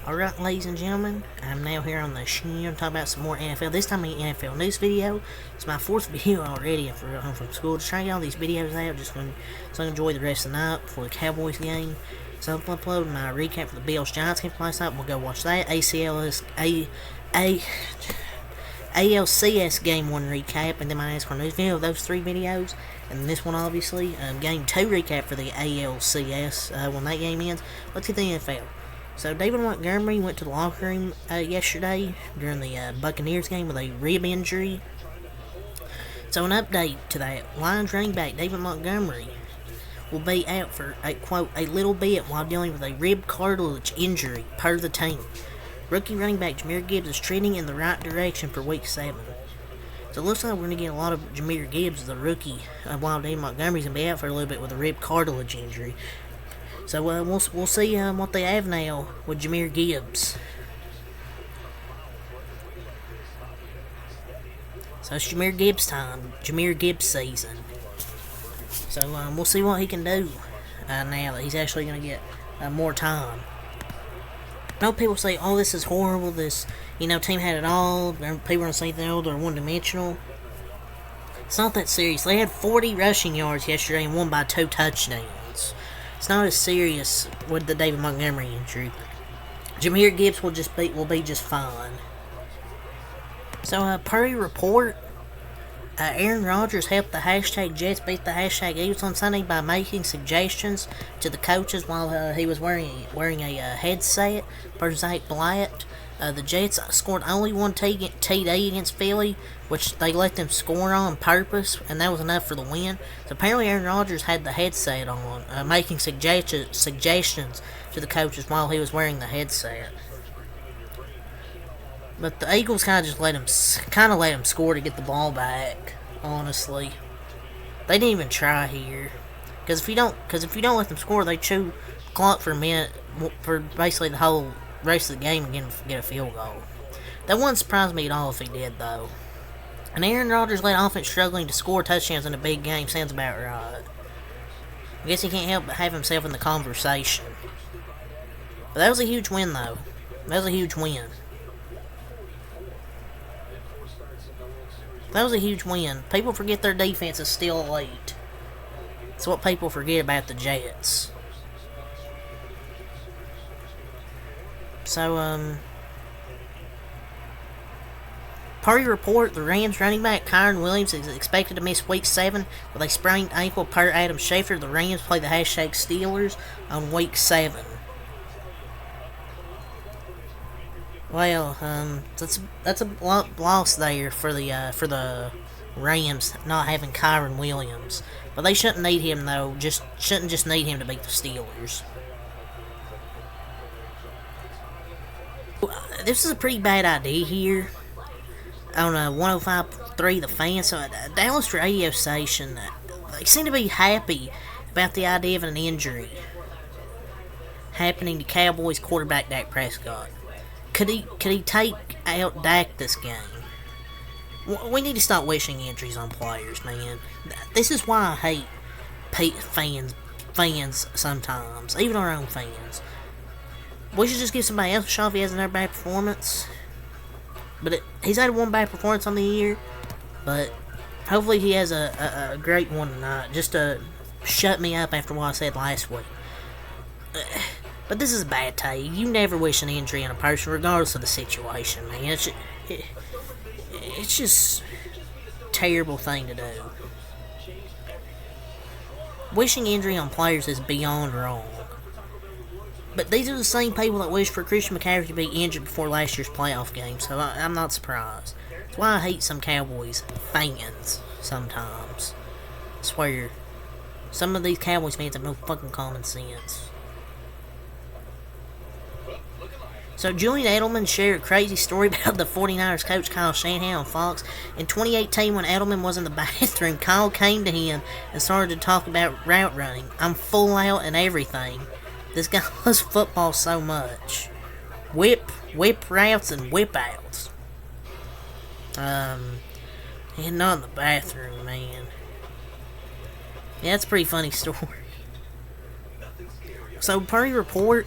Alright, ladies and gentlemen, I'm now here on the show to talk about some more NFL. This time, an NFL news video. It's my fourth video already after home from school. Just trying to get all these videos out, so I can enjoy the rest of the night before the Cowboys game. So I'm uploading my recap for the Bills-Giants game last night. We'll go watch that. ALCS Game 1 recap, and then my NASCAR news video of those three videos. And this one, obviously, Game 2 recap for the ALCS when that game ends. Let's get the NFL. So, David Montgomery went to the locker room yesterday during the Buccaneers game with a rib injury. So, an update to that. Lions running back David Montgomery will be out for, quote, a little bit while dealing with a rib cartilage injury, per the team. Rookie running back Jahmyr Gibbs is trending in the right direction for Week 7. So it looks like we're going to get a lot of Jahmyr Gibbs, the rookie, while David Montgomery's going to be out for a little bit with a rib cartilage injury. So we'll see what they have now with Jahmyr Gibbs. So it's Jahmyr Gibbs time, Jahmyr Gibbs season. So we'll see what he can do now that he's actually going to get more time. I know people say, oh, this is horrible, this, team had it all, people are going to say they're one-dimensional. It's not that serious. They had 40 rushing yards yesterday and won by 2 touchdowns. It's not as serious with the David Montgomery injury. Jahmyr Gibbs will be just fine. So, per report, Aaron Rodgers helped the hashtag Jets beat the hashtag Eagles on Sunday by making suggestions to the coaches while he was wearing a headset. Per Zach Blatt, the Jets scored only one TD against Philly, which they let them score on purpose, and that was enough for the win. So apparently Aaron Rodgers had the headset on, making suggestions to the coaches while he was wearing the headset. But the Eagles kind of let him score to get the ball back. Honestly, they didn't even try here. Because if you don't let them score, they chew clock for a minute for basically the whole rest of the game and get a field goal. That wouldn't surprise me at all if he did, though. And Aaron Rodgers led offense struggling to score touchdowns in a big game. Sounds about right. I guess he can't help but have himself in the conversation. But that was a huge win, though. That was a huge win. That was a huge win. People forget their defense is still elite. It's what people forget about the Jets. So, per report, the Rams running back Kyren Williams is expected to miss Week 7 with a sprained ankle. Per Adam Schefter, the Rams play the hashtag Steelers on Week 7. Well, that's a loss there for the Rams not having Kyren Williams, but they shouldn't need him though. Shouldn't just need him to beat the Steelers. This is a pretty bad idea here. On 105.3 The Fan, so Dallas radio station, they seem to be happy about the idea of an injury happening to Cowboys quarterback Dak Prescott. Could he take out Dak this game? We need to stop wishing injuries on players, man. This is why I hate fans sometimes, even our own fans. We should just give somebody else a shot if he has another bad performance. But he's had one bad performance on the year, but hopefully he has a great one tonight, just to shut me up after what I said last week. But this is a bad take. You never wish an injury on a person, regardless of the situation, man. It's just a terrible thing to do. Wishing injury on players is beyond wrong. But these are the same people that wish for Christian McCaffrey to be injured before last year's playoff game, so I'm not surprised. That's why I hate some Cowboys fans sometimes. I swear, some of these Cowboys fans have no fucking common sense. So Julian Edelman shared a crazy story about the 49ers coach Kyle Shanahan on Fox. In 2018, when Edelman was in the bathroom, Kyle came to him and started to talk about route running. I'm full out and everything. This guy loves football so much. Whip routes and whip outs. And not in the bathroom, man. Yeah, that's a pretty funny story. So, per report,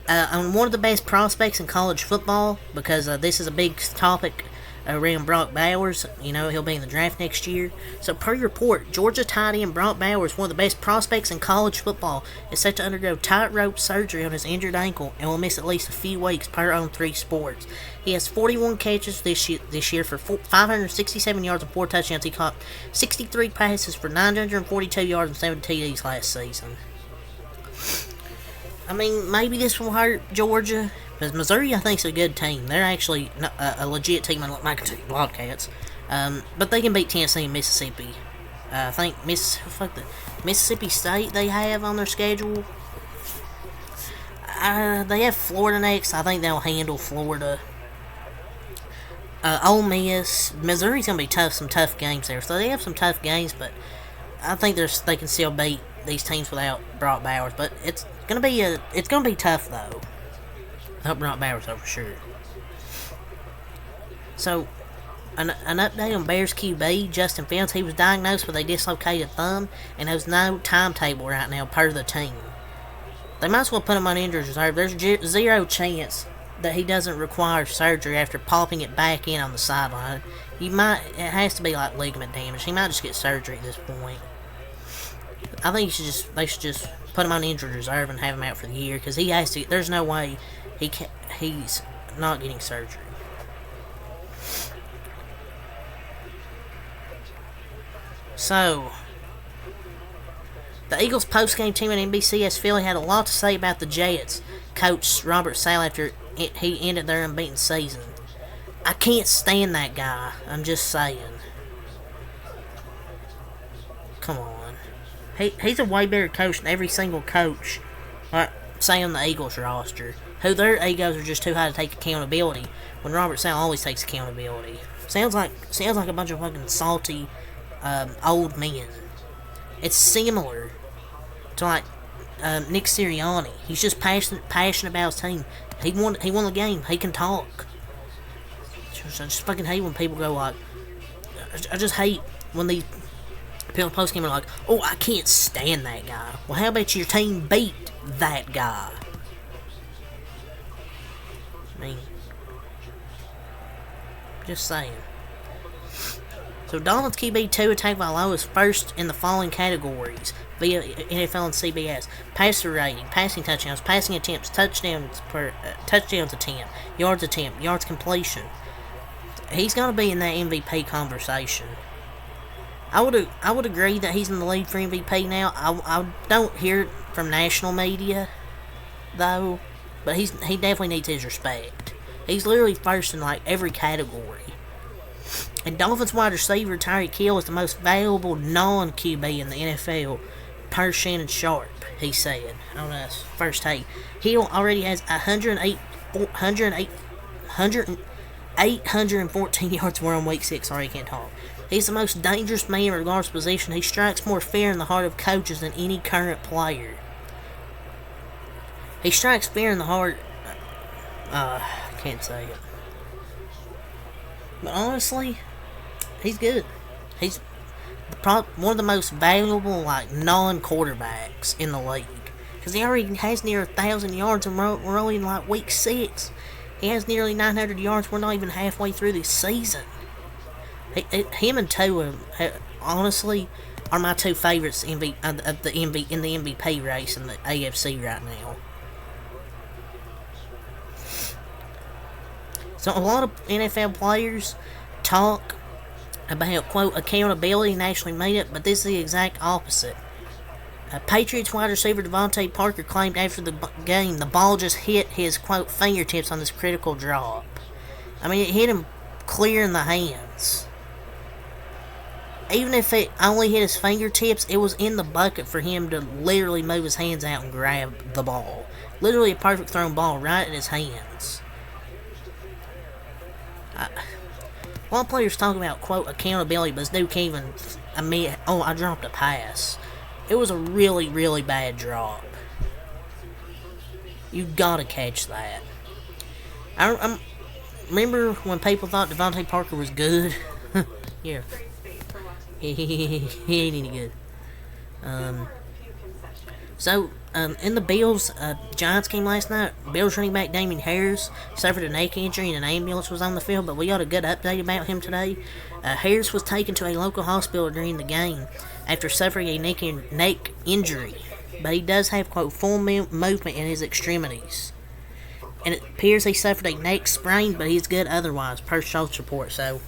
on one of the best prospects in college football, because this is a big topic around Brock Bowers. You know, he'll be in the draft next year. So, per report, Georgia tight end Brock Bowers, one of the best prospects in college football, is set to undergo tightrope surgery on his injured ankle and will miss at least a few weeks per On3 Sports. He has 41 catches this year for 567 yards and 4 touchdowns. He caught 63 passes for 942 yards and 7 TDs last season. I mean, maybe this will hurt Georgia, because Missouri, I think, is a good team. They're actually a legit team, unlike my Wildcats. But they can beat Tennessee and Mississippi. I think Mississippi State they have on their schedule. They have Florida next. I think they'll handle Florida. Ole Miss, Missouri's gonna be tough. Some tough games there. So they have some tough games, but I think they can still beat these teams without Brock Bowers. But it's gonna be tough though. I hope Brock Bowers though for sure. So, an update on Bears QB Justin Fields. He was diagnosed with a dislocated thumb and has no timetable right now per the team. They might as well put him on injured reserve. There's zero chance that he doesn't require surgery after popping it back in on the sideline. It has to be like ligament damage. He might just get surgery at this point. I think they should just put him on injured reserve and have him out for the year, because he has to. There's no way he's not getting surgery. So, the Eagles post-game team at NBCS Philly had a lot to say about the Jets coach Robert Saleh after he ended their unbeaten season. I can't stand that guy. I'm just saying. Come on. He's a way better coach than every single coach, say on the Eagles roster, who their egos are just too high to take accountability, when Robert Saleh always takes accountability. Sounds like a bunch of fucking salty old men. It's similar to like Nick Sirianni. He's just passionate about his team. He won the game. He can talk. I just fucking hate when people go like, I just hate when these people post game are like, oh, I can't stand that guy. Well, how about your team beat that guy? I mean, just saying. So, Dolphins QB Tua Tagovailoa is first in the following categories via NFL and CBS: passer rating, passing touchdowns, passing attempts, touchdowns attempt, yards completion. He's gonna be in that MVP conversation. I would agree that he's in the lead for MVP now. I don't hear it from national media though, but he definitely needs his respect. He's literally first in like every category. And Dolphins wide receiver Tyreek Hill is the most valuable non-QB in the NFL, per Shannon Sharp, he said on his first take. Hill already has 814 yards more on week 6. Sorry, I can't talk. He's the most dangerous man regardless of position. He strikes more fear in the heart of coaches than any current player. He strikes fear in the heart. Can't say it. But honestly, he's good. He's one of the most valuable, like, non-quarterbacks in the league. Because he already has near 1,000 yards, and we're only in, like, week 6. He has nearly 900 yards. We're not even halfway through this season. Him and Tua, honestly, are my two favorites in the MVP race in the AFC right now. So a lot of NFL players talk about, quote, accountability nationally made it, but this is the exact opposite. Patriots wide receiver Devontae Parker claimed after the game the ball just hit his, quote, fingertips on this critical drop. I mean, it hit him clear in the hands. Even if it only hit his fingertips, it was in the bucket for him to literally move his hands out and grab the ball. Literally a perfect thrown ball right in his hands. A lot of players talk about, quote, accountability, but this dude can't even admit, oh, I dropped a pass. It was a really, really bad drop. You gotta catch that. I remember when people thought Devontae Parker was good? Yeah. He ain't any good. So, in the Bills Giants game last night, Bills running back Damien Harris suffered a neck injury and an ambulance was on the field, but we got a good update about him today. Harris was taken to a local hospital during the game after suffering a neck injury, but he does have, quote, full movement in his extremities. And it appears he suffered a neck sprain, but he's good otherwise, per Schultz report, so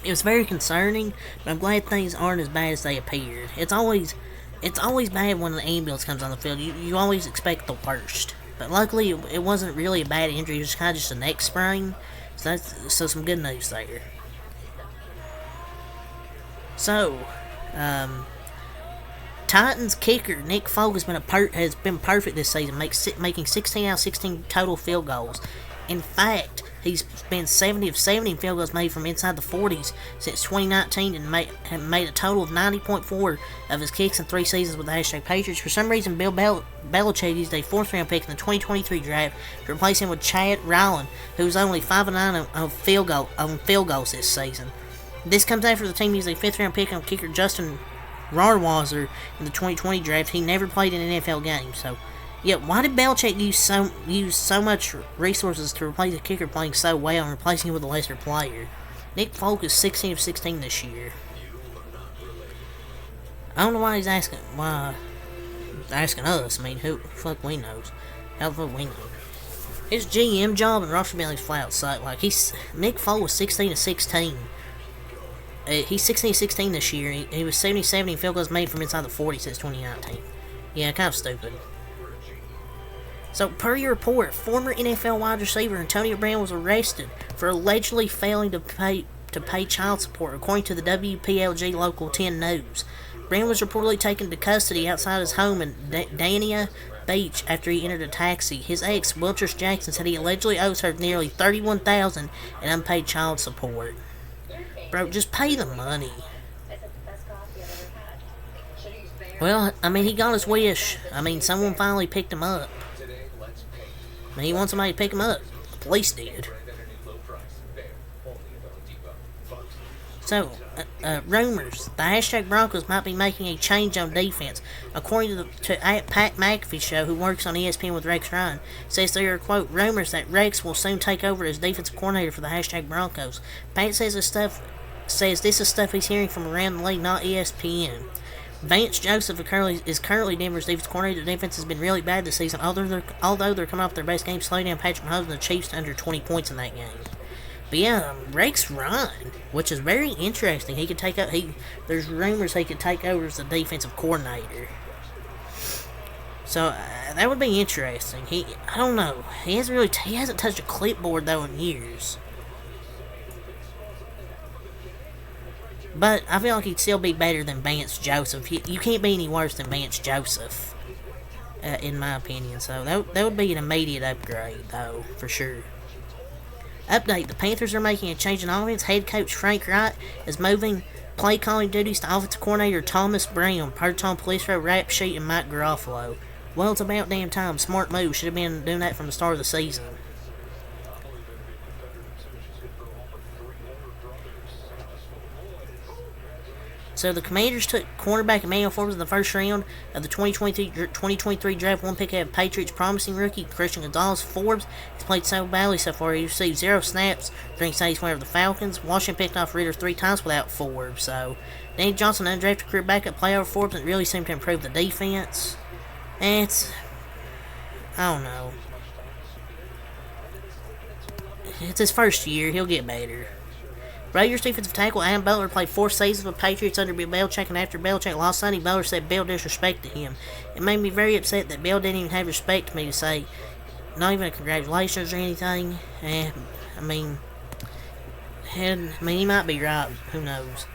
it was very concerning, but I'm glad things aren't as bad as they appeared. It's always bad when an ambulance comes on the field. You always expect the worst. But luckily, it wasn't really a bad injury. It was kind of just a neck sprain. So some good news there. So, Titans kicker Nick Folk has been perfect this season, making 16 out of 16 total field goals. In fact, he's been 70 of 70 field goals made from inside the 40s since 2019 and made a total of 90.4 of his kicks in 3 seasons with the hashtag Patriots. For some reason, Bill Belichick used a 4th-round pick in the 2023 draft to replace him with Chad Ryland, who's only 5-9 on field goals this season. This comes after the team used a 5th-round pick on kicker Justin Rohrwasser in the 2020 draft. He never played in an NFL game, so yeah, why did Belichick use so much resources to replace a kicker playing so well and replacing him with a lesser player? Nick Folk is 16 of 16 this year. I don't know why he's asking us. I mean, who the fuck we knows? How the fuck we know? His GM job and roster building's flat out suck. Like, Nick Folk was 16 of 16. He's 16 of 16 this year. He was 70 field goals made from inside the 40 since 2019. Yeah, kind of stupid. So, per your report, former NFL wide receiver Antonio Brown was arrested for allegedly failing to pay child support, according to the WPLG Local 10 News. Brown was reportedly taken to custody outside his home in Dania Beach after he entered a taxi. His ex, Wilters Jackson, said he allegedly owes her nearly $31,000 in unpaid child support. Bro, just pay the money. Well, I mean, he got his wish. I mean, someone finally picked him up. I mean, he wants somebody to pick him up. The police did. So, rumors. The hashtag Broncos might be making a change on defense. According to Pat McAfee show, who works on ESPN with Rex Ryan, says there are, quote, rumors that Rex will soon take over as defensive coordinator for the hashtag Broncos. Pat says this is stuff he's hearing from around the league, not ESPN. Vance Joseph is currently Denver's defense coordinator. The defense has been really bad this season, although they're coming off their best game, slowing down Patrick Mahomes and the Chiefs to under 20 points in that game. But yeah, Rex Ryan, which is very interesting. He could take up. There's rumors he could take over as the defensive coordinator. So that would be interesting. I don't know. He hasn't touched a clipboard though in years. But I feel like he'd still be better than Vance Joseph. You can't be any worse than Vance Joseph, in my opinion. So that would be an immediate upgrade, though, for sure. Update: the Panthers are making a change in offense. Head coach Frank Wright is moving play calling duties to offensive coordinator Thomas Brown, per Tom Pelissero, Rap Sheet, and Mike Garofalo. Well, it's about damn time. Smart move. Should have been doing that from the start of the season. So the Commanders took cornerback Emmanuel Forbes in the first round of the 2023 draft. One pick of Patriots promising rookie Christian Gonzalez. Forbes has played so badly so far. He received 0 snaps during Saturday's win over the Falcons. Washington picked off Ritter 3 times without Forbes. So Danny Johnson, undrafted career backup, play over Forbes, and it really seemed to improve the defense. And I don't know. It's his first year. He'll get better. Raiders defensive tackle Adam Butler played 4 seasons with Patriots under Bill Belichick, and after Belichick lost Sunday, Butler said Bill disrespected him. It made me very upset that Bill didn't even have respect to me to say, not even a congratulations or anything. I mean, he might be right. Who knows?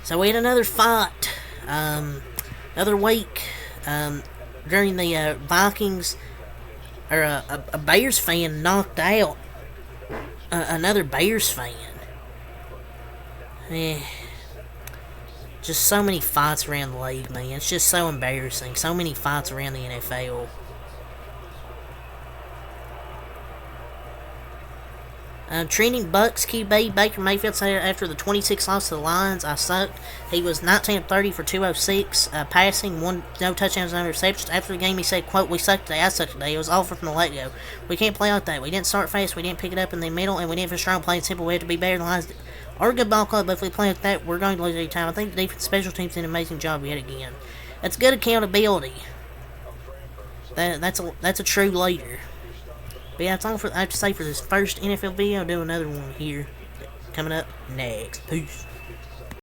So we had another fight, another week, during the Vikings, or a Bears fan knocked out another Bears fan. Just so many fights around the league, man. It's just so embarrassing. So many fights around the NFL. Trending Bucks QB Baker Mayfield said after the 26 loss to the Lions, I sucked. He was 19 of 30 for 206 passing, no touchdowns, no interceptions. After the game, he said, "quote We sucked today. I sucked today. It was awful from the let go. We can't play like that. We didn't start fast. We didn't pick it up in the middle, and we didn't finish strong playing simple. We have to be better than the Lions. Our good ball club. But if we play like that, we're going to lose every time. I think the defense special teams did an amazing job yet again. That's good accountability. That's a true leader." But yeah, that's all I have to say for this first NFL video. I'll do another one here coming up next. Peace.